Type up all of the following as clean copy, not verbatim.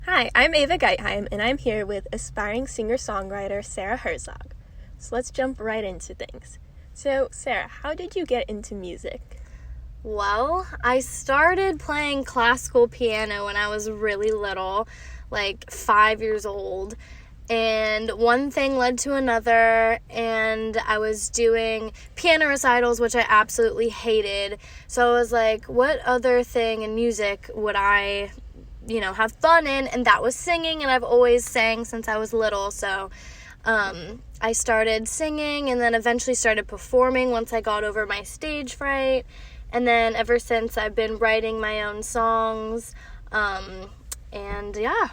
Hi, I'm Ava Geitheim, and I'm here with aspiring singer-songwriter Sarah Herzog. So let's jump right into things. So, Sarah, how did you get into music? Well, I started playing classical piano when I was really little, like 5 years old. And one thing led to another, and I was doing piano recitals, which I absolutely hated. So I was like, what other thing in music would I, have fun in? And that was singing, and I've always sang since I was little. So I started singing and then eventually started performing once I got over my stage fright. And then ever since, I've been writing my own songs. And yeah.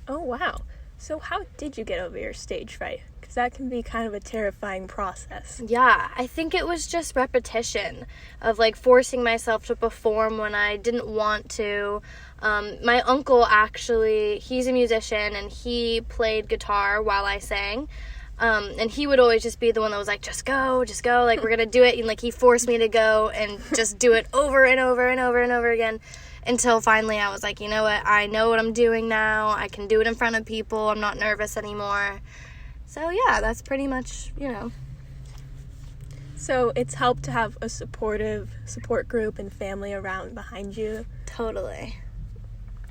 Oh, wow. So how did you get over your stage fright? Because that can be kind of a terrifying process. Yeah, I think it was just repetition of forcing myself to perform when I didn't want to. My uncle actually, he's a musician and he played guitar while I sang. And he would always just be the one that was like, just go, we're going to do it. And he forced me to go and just do it over and over and over and over again. Until finally I was like, you know what, I know what I'm doing now. I can do it in front of people. I'm not nervous anymore. So yeah, that's pretty much, So it's helped to have a supportive support group and family around behind you. Totally.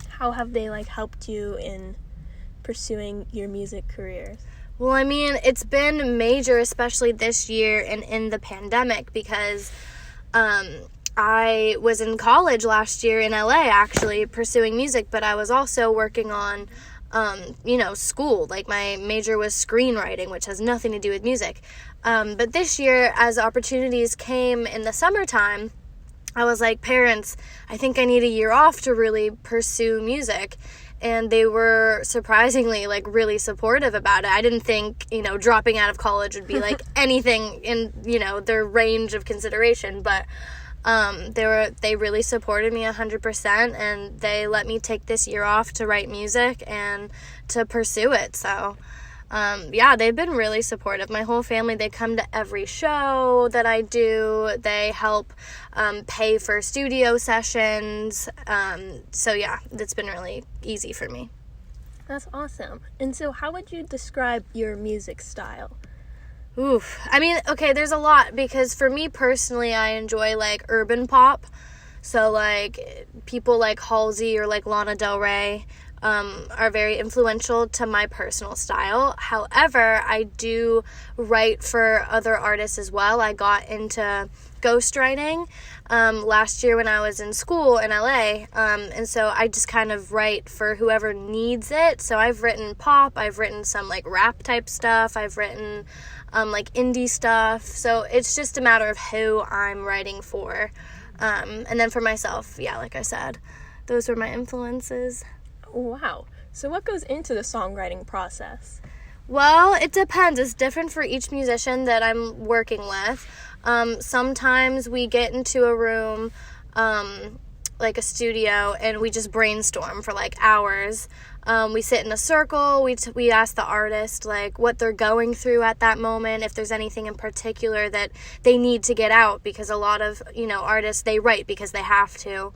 How have they helped you in pursuing your music careers? Well, it's been major, especially this year and in the pandemic, because I was in college last year in LA actually pursuing music, but I was also working on, school. My major was screenwriting, which has nothing to do with music. But this year, as opportunities came in the summertime, I was like, parents, I think I need a year off to really pursue music. And they were surprisingly, really supportive about it. I didn't think, dropping out of college would be, anything in, their range of consideration. But they really supported me 100%, and they let me take this year off to write music and to pursue it. So, they've been really supportive. My whole family, they come to every show that I do. They help pay for studio sessions. It's been really easy for me. That's awesome. And so how would you describe your music style? Oof. Okay, there's a lot, because for me personally, I enjoy urban pop. So people like Halsey or Lana Del Rey are very influential to my personal style. However, I do write for other artists as well. I got into ghostwriting last year when I was in school in LA, and so I just kind of write for whoever needs it. So I've written pop, I've written some rap type stuff, I've written indie stuff. So it's just a matter of who I'm writing for. And then for myself, like I said, those were my influences. Wow. So what goes into the songwriting process? Well, it depends. It's different for each musician that I'm working with. Sometimes we get into a room, a studio, and we just brainstorm for hours. We sit in a circle. We ask the artist what they're going through at that moment, if there's anything in particular that they need to get out, because a lot of artists, they write because they have to.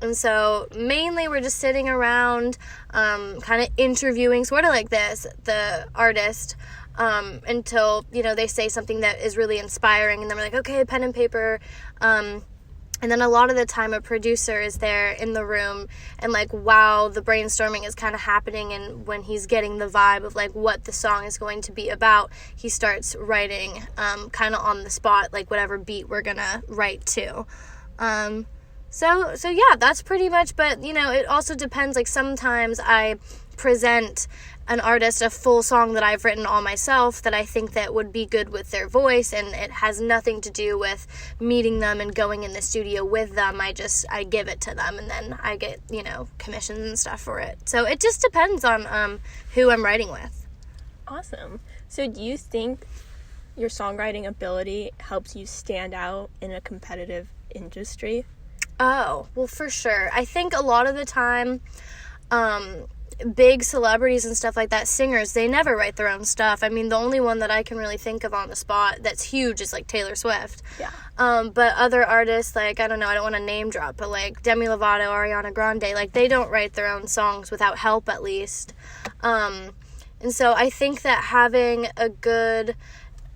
And so mainly we're just sitting around, kind of interviewing, sort of like this, the artist, until, they say something that is really inspiring, and then we're like, okay, pen and paper. And then a lot of the time a producer is there in the room, and while the brainstorming is kind of happening, and when he's getting the vibe of what the song is going to be about, he starts writing kind of on the spot, whatever beat we're gonna write to. So yeah, that's pretty much, but it also depends. Sometimes I present an artist a full song that I've written all myself that I think that would be good with their voice, and it has nothing to do with meeting them and going in the studio with them. I give it to them, and then I get, commissions and stuff for it. So it just depends on who I'm writing with. Awesome. So do you think your songwriting ability helps you stand out in a competitive industry? Oh, well, for sure. I think a lot of the time, big celebrities and stuff like that, singers, they never write their own stuff. I mean, the only one that I can really think of on the spot that's huge is, like, Taylor Swift. Yeah. But other artists, like, I don't know, I don't want to name drop, but, like, Demi Lovato, Ariana Grande, like, they don't write their own songs without help, at least. And so I think that having a good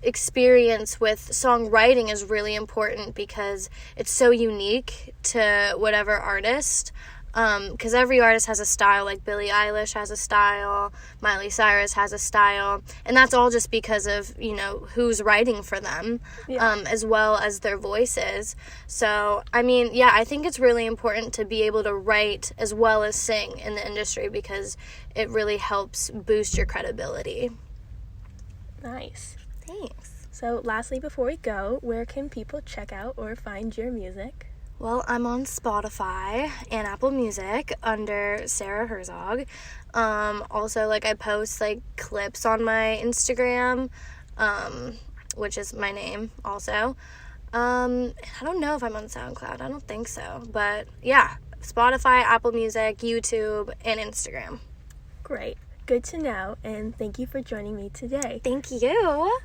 experience with songwriting is really important because it's so unique to whatever artist. Because every artist has a style, like Billie Eilish has a style, Miley Cyrus has a style, and that's all just because of, you know, who's writing for them, as well as their voices. So, I mean, yeah, I think it's really important to be able to write as well as sing in the industry because it really helps boost your credibility. Nice. Thanks. So, lastly, before we go, where can people check out or find your music? Well, I'm on Spotify and Apple Music under Sarah Herzog. Also, like, I post, like, clips on my Instagram, which is my name also. I don't know if I'm on SoundCloud. I don't think so. But, yeah, Spotify, Apple Music, YouTube, and Instagram. Great. Good to know, and thank you for joining me today. Thank you.